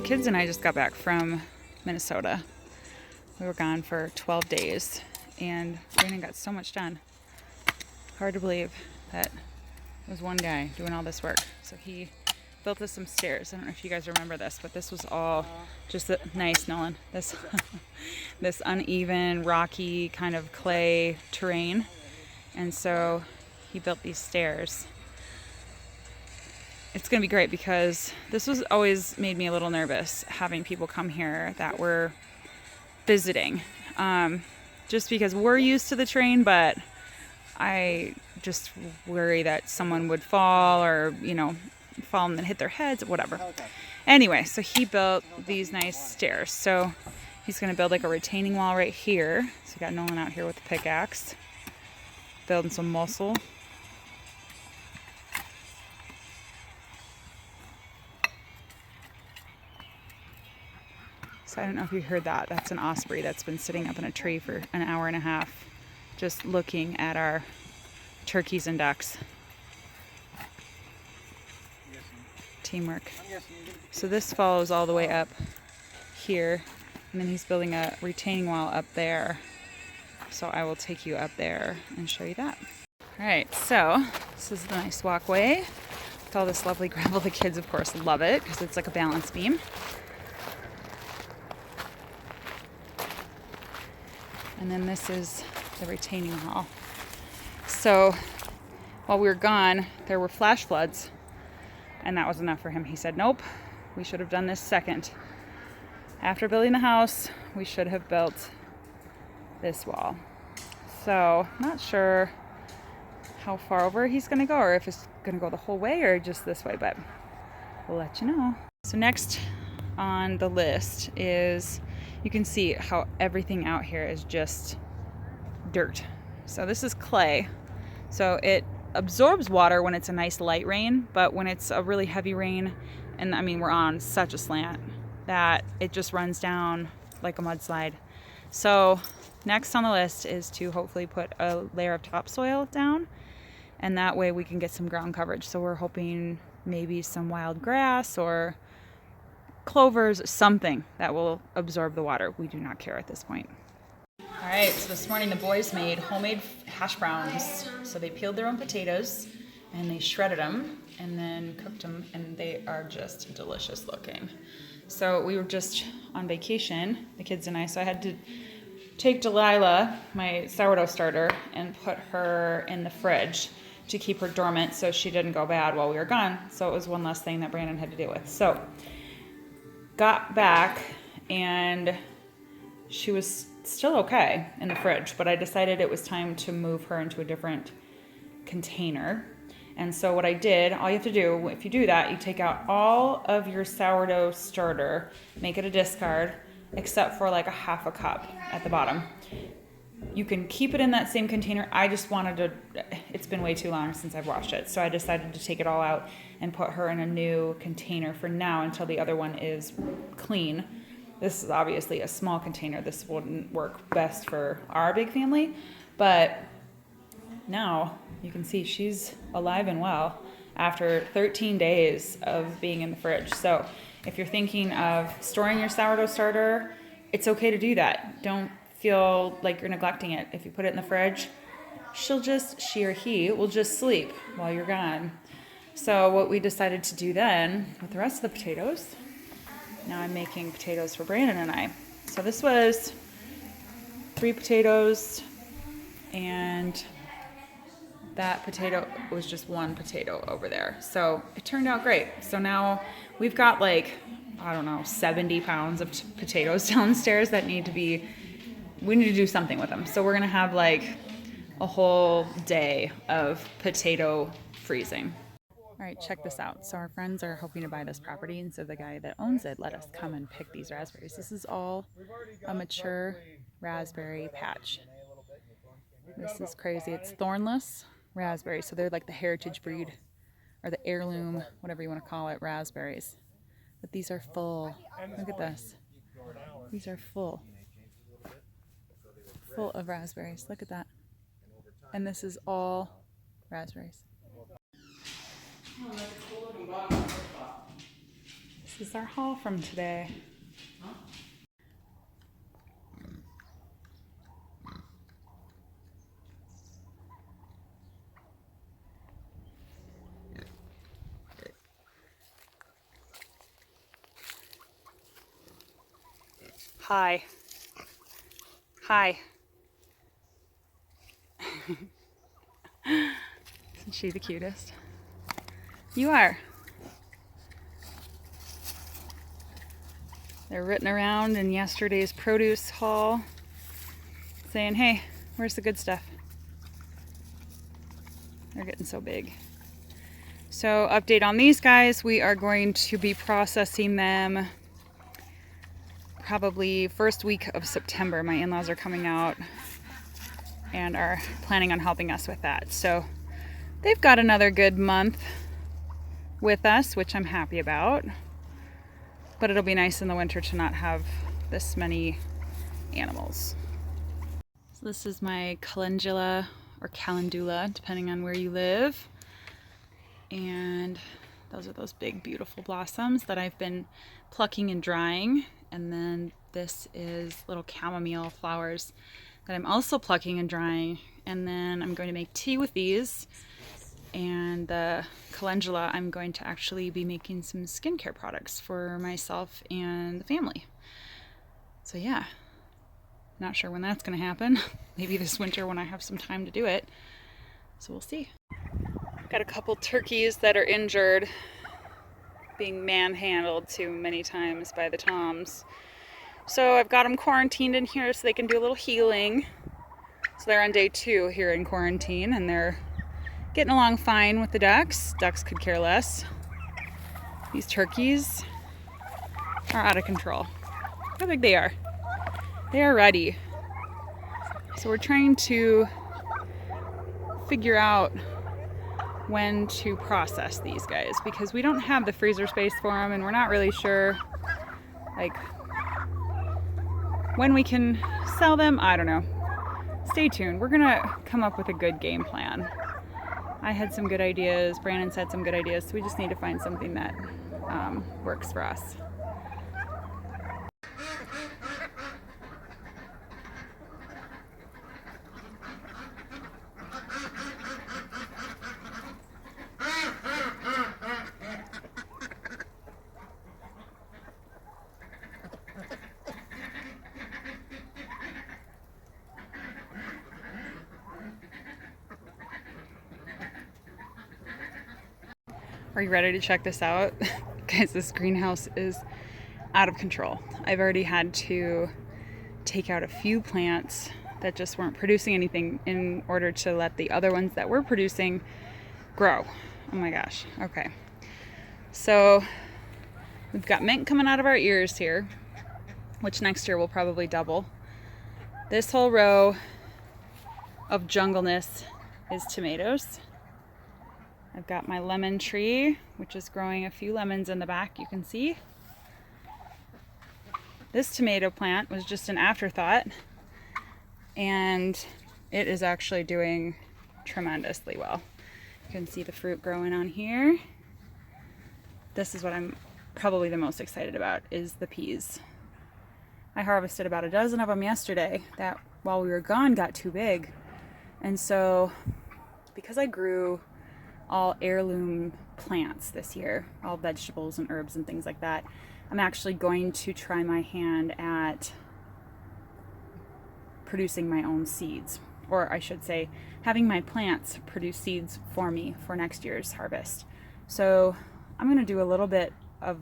kids and I just got back from Minnesota. We were gone for 12 days and Brandon got so much done. Hard to believe that it was one guy doing all this work. So he built us some stairs. I don't know if you guys remember this, but this was all just nice, Nolan. This this uneven, rocky kind of clay terrain. And so he built these stairs. It's going to be great because this was always made me a little nervous having people come here that were visiting. Just because we're used to the terrain, but I just worry that someone would fall or, fall and then hit their heads or whatever. Okay. Anyway, so he built these nice stairs. So he's going to build like a retaining wall right here. So we got Nolan out here with the pickaxe, building some muscle. So I don't know if you heard that. That's an osprey that's been sitting up in a tree for an hour and a half, just looking at our turkeys and ducks. Teamwork. So this follows all the way up here, and then he's building a retaining wall up there. So I will take you up there and show you that. All right, so this is the nice walkway with all this lovely gravel. The kids, of course, love it because it's like a balance beam. And then this is the retaining wall. So while we were gone, there were flash floods, and that was enough for him. He said, nope, we should have done this second. After building the house, we should have built this wall. So not sure how far over he's gonna go, or if it's gonna go the whole way or just this way, but we'll let you know. So next on the list is, you can see how everything out here is just dirt. So this is clay. So it absorbs water when it's a nice light rain, but when it's a really heavy rain, and I mean we're on such a slant that it just runs down like a mudslide. So next on the list is to hopefully put a layer of topsoil down, and that way we can get some ground coverage. So we're hoping maybe some wild grass or clovers, something that will absorb the water. We do not care at this point. All right, so this morning the boys made homemade hash browns. So they peeled their own potatoes and they shredded them and then cooked them, and they are just delicious looking. So we were just on vacation, the kids and I, so I had to take Delilah, my sourdough starter, and put her in the fridge to keep her dormant so she didn't go bad while we were gone. So it was one less thing that Brandon had to deal with. So got back and she was still okay in the fridge, but I decided it was time to move her into a different container. And so what I did, all you have to do, if you do that, you take out all of your sourdough starter, make it a discard, except for like a half a cup at the bottom. You can keep it in that same container. I just wanted to, it's been way too long since I've washed it, so I decided to take it all out and put her in a new container for now until the other one is clean. This is obviously a small container. This wouldn't work best for our big family, but now you can see she's alive and well after 13 days of being in the fridge. So if you're thinking of storing your sourdough starter, it's okay to do that. Don't feel like you're neglecting it. If you put it in the fridge, she or he will just sleep while you're gone. So what we decided to do then with the rest of the potatoes, now I'm making potatoes for Brandon and I. So this was 3 potatoes, and that potato was just 1 potato over there. So it turned out great. So now we've got like, I don't know, 70 pounds of potatoes downstairs that we need to do something with them. So we're gonna have like a whole day of potato freezing. All right, check this out. So our friends are hoping to buy this property, and so the guy that owns it let us come and pick these raspberries. This is all a mature raspberry patch. This is crazy. It's thornless raspberries, so they're like the heritage breed or the heirloom, whatever you want to call it, raspberries. But these are full. Look at this. These are full of raspberries. Look at that. And this is all raspberries. This is our haul from today. Hi. Hi. Isn't she the cutest? You are. They're written around in yesterday's produce haul saying, hey, where's the good stuff? They're getting so big. So update on these guys, we are going to be processing them probably first week of September. My in-laws are coming out and are planning on helping us with that. So they've got another good month with us, which I'm happy about. But it'll be nice in the winter to not have this many animals. So this is my calendula or calendula, depending on where you live. And those are those big, beautiful blossoms that I've been plucking and drying. And then this is little chamomile flowers that I'm also plucking and drying. And then I'm going to make tea with these. And the calendula, I'm going to actually be making some skincare products for myself and the family. So yeah, not sure when that's going to happen. Maybe this winter when I have some time to do it. So we'll see. Got a couple turkeys that are injured, being manhandled too many times by the toms. So I've got them quarantined in here so they can do a little healing. So they're on day 2 here in quarantine, and they're getting along fine with the ducks. Ducks could care less. These turkeys are out of control. Look how big they are. They are ready. So we're trying to figure out when to process these guys because we don't have the freezer space for them, and we're not really sure like when we can sell them. I don't know. Stay tuned. We're gonna come up with a good game plan. I had some good ideas, Brandon's had some good ideas, so we just need to find something that works for us. Are you ready to check this out? Guys, this greenhouse is out of control. I've already had to take out a few plants that just weren't producing anything in order to let the other ones that were producing grow. Oh my gosh. Okay. So we've got mint coming out of our ears here, which next year will probably double. This whole row of jungleness is tomatoes. I've got my lemon tree, which is growing a few lemons in the back, you can see. This tomato plant was just an afterthought, and it is actually doing tremendously well. You can see the fruit growing on here. This is what I'm probably the most excited about, is the peas. I harvested about a dozen of them yesterday that, while we were gone, got too big. And so, because I grew all heirloom plants this year, all vegetables and herbs and things like that, I'm actually going to try my hand at producing my own seeds, or I should say having my plants produce seeds for me for next year's harvest. So I'm going to do a little bit of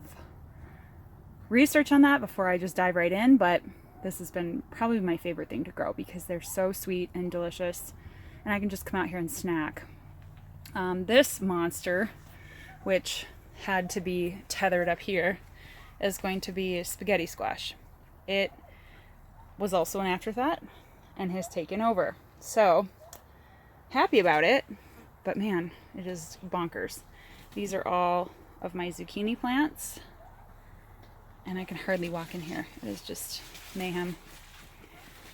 research on that before I just dive right in, but this has been probably my favorite thing to grow because they're so sweet and delicious, and I can just come out here and snack. This monster, which had to be tethered up here, is going to be a spaghetti squash. It was also an afterthought and has taken over. So, happy about it, but man, it is bonkers. These are all of my zucchini plants, and I can hardly walk in here. It is just mayhem.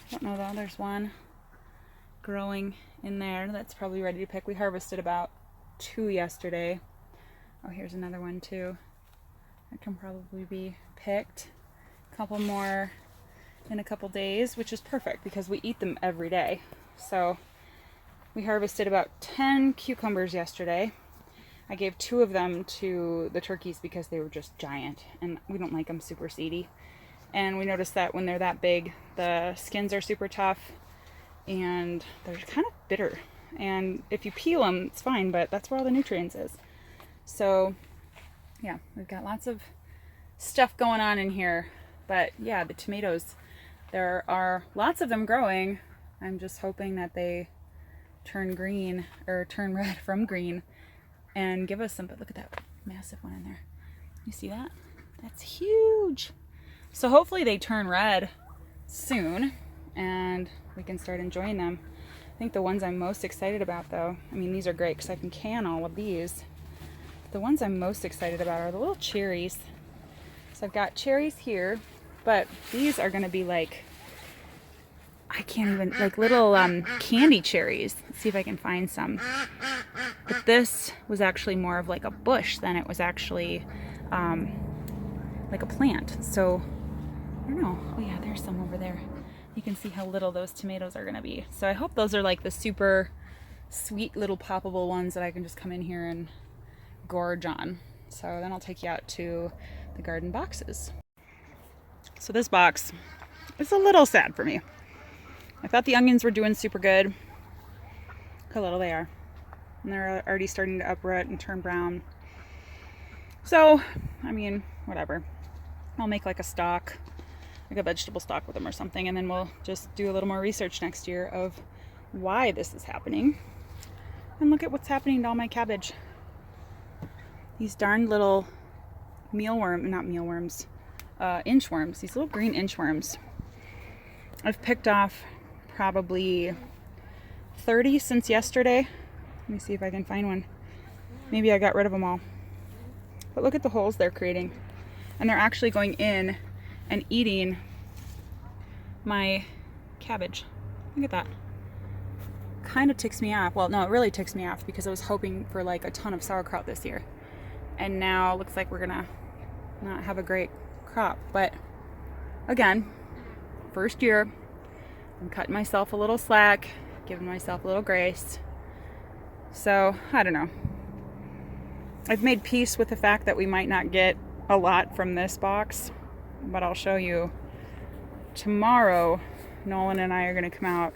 I don't know though, there's one growing in there that's probably ready to pick. We harvested about 2 yesterday. Oh, here's another one too. That can probably be picked. A couple more in a couple days, which is perfect because we eat them every day. So we harvested about 10 cucumbers yesterday. I gave 2 of them to the turkeys because they were just giant and we don't like them super seedy. And we noticed that when they're that big, the skins are super tough and they're kind of bitter. And if you peel them, it's fine, but that's where all the nutrients is. So yeah, we've got lots of stuff going on in here. But yeah, the tomatoes, there are lots of them growing. I'm just hoping that they turn green or turn red from green and give us some. But look at that massive one in there. You see that? That's huge. So hopefully they turn red soon and we can start enjoying them. I think the ones I'm most excited about though, I mean these are great because I can can all of these. The ones I'm most excited about are the little cherries. So I've got cherries here, but these are gonna be like, I can't even, like little candy cherries. Let's see if I can find some. But this was actually more of like a bush than it was actually like a plant. So I don't know. Oh yeah, there's some over there. You can see how little those tomatoes are gonna be. So I hope those are like the super sweet little poppable ones that I can just come in here and gorge on. So then I'll take you out to the garden boxes. So this box is a little sad for me. I thought the onions were doing super good. Look how little they are. And they're already starting to uproot and turn brown. So, I mean, whatever. I'll make like a stock, like a vegetable stock with them or something, and then we'll just do a little more research next year of why this is happening. And look at what's happening to all my cabbage. These darn little inchworms, these little green inchworms. I've picked off probably 30 since yesterday. Let me see if I can find one. Maybe I got rid of them all. But look at the holes they're creating. And they're actually going in and eating my cabbage. Look at that. Kind of ticks me off. Well, no, it really ticks me off because I was hoping for like a ton of sauerkraut this year. And now it looks like we're gonna not have a great crop. But again, first year, I'm cutting myself a little slack, giving myself a little grace. So, I don't know. I've made peace with the fact that we might not get a lot from this box, but I'll show you tomorrow. Nolan and I are going to come out.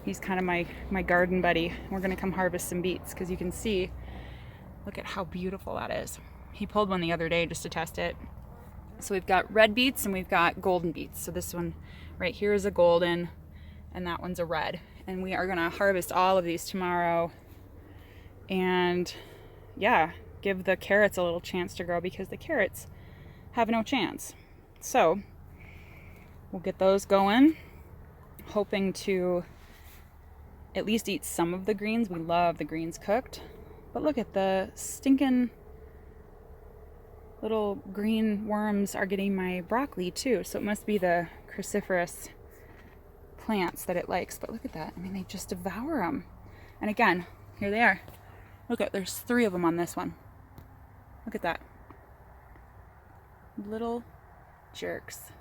He's kind of my garden buddy. We're going to come harvest some beets because you can see, look at how beautiful that is. He pulled one the other day just to test it. So we've got red beets and we've got golden beets. So this one right here is a golden and that one's a red. And we are going to harvest all of these tomorrow. And yeah, give the carrots a little chance to grow because the carrots have no chance. So we'll get those going, hoping to at least eat some of the greens. We love the greens cooked. But look at the stinking little green worms are getting my broccoli too. So it must be the cruciferous plants that it likes. But look at that. I mean, they just devour them. And again, here they are. Look at, there's 3 of them on this one. Look at that. Little jerks.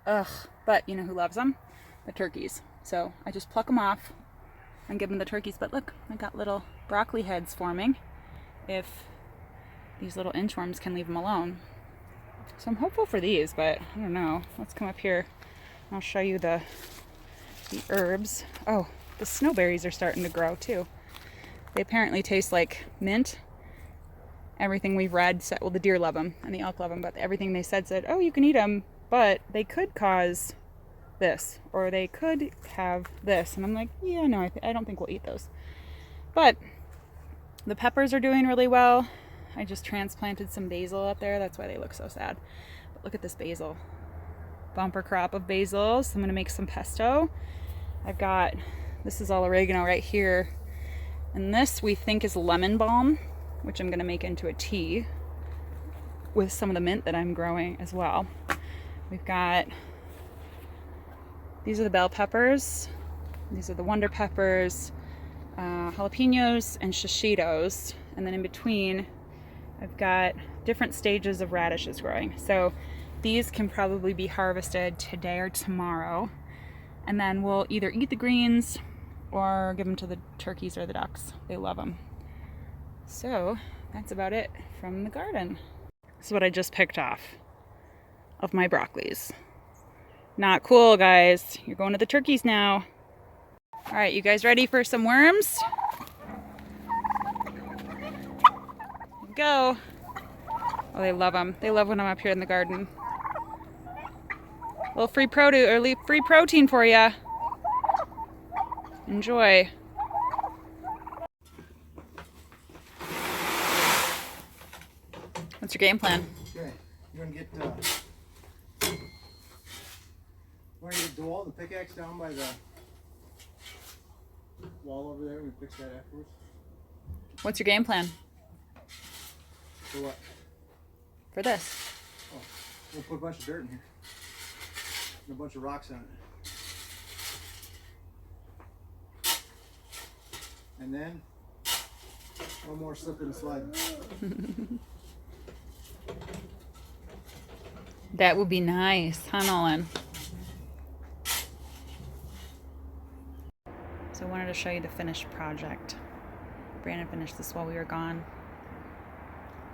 Ugh. But you know who loves them? The turkeys. So I just pluck them off and give them the turkeys. But look, I got little broccoli heads forming if these little inchworms can leave them alone. So I'm hopeful for these, but I don't know. Let's come up here. I'll show you the herbs. Oh, the snowberries are starting to grow too. They apparently taste like mint. Everything we've read said, well, the deer love them and the elk love them, but everything they said, oh, you can eat them, but they could cause this, or they could have this. And I'm like, yeah, no, I don't think we'll eat those. But the peppers are doing really well. I just transplanted some basil up there. That's why they look so sad. But look at this basil. Bumper crop of basil. So I'm going to make some pesto. I've got, this is all oregano right here. And this we think is lemon balm, which I'm going to make into a tea with some of the mint that I'm growing as well. We've got, these are the bell peppers. These are the wonder peppers, jalapenos and shishitos. And then in between I've got different stages of radishes growing. So these can probably be harvested today or tomorrow. And then we'll either eat the greens or give them to the turkeys or the ducks. They love them. So that's about it from the garden. This is what I just picked off of my broccolis. Not cool, guys. You're going to the turkeys now. All right, you guys ready for some worms? Go. Oh, they love them. They love when I'm up here in the garden. A little free produce or free protein for you. Enjoy. What's your game plan? Okay, you're gonna get DeWalt and the pickaxe down by the wall over there. We fix that afterwards. What's your game plan? For what? For this? Oh, we'll put a bunch of dirt in here and a bunch of rocks on it, and then one more slip and slide. That would be nice, huh, Nolan? So I wanted to show you the finished project. Brandon finished this while we were gone.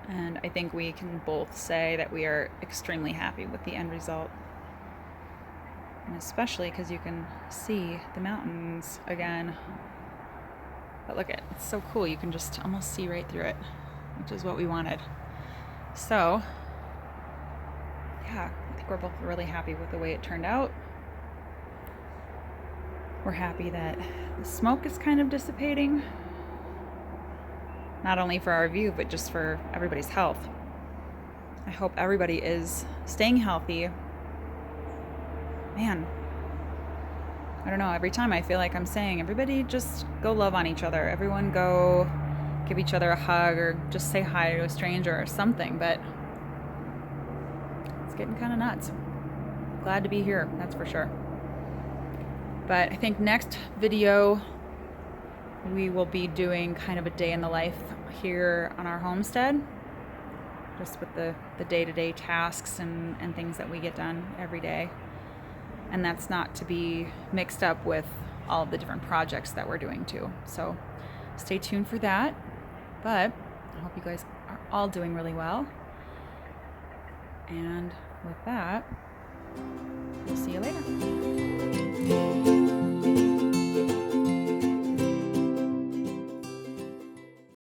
And I think we can both say that we are extremely happy with the end result. And especially because you can see the mountains again. But look, it's so cool. You can just almost see right through it, which is what we wanted. So, yeah, I think we're both really happy with the way it turned out. We're happy that the smoke is kind of dissipating. Not only for our view, but just for everybody's health. I hope everybody is staying healthy. Man, I don't know, every time I feel like I'm saying, everybody just go love on each other. Everyone go give each other a hug or just say hi to a stranger or something, but it's getting kind of nuts. Glad to be here, that's for sure. But I think next video, we will be doing kind of a day in the life here on our homestead, just with the day-to-day tasks and things that we get done every day. And that's not to be mixed up with all of the different projects that we're doing too. So stay tuned for that. But I hope you guys are all doing really well. And with that, we'll see you later.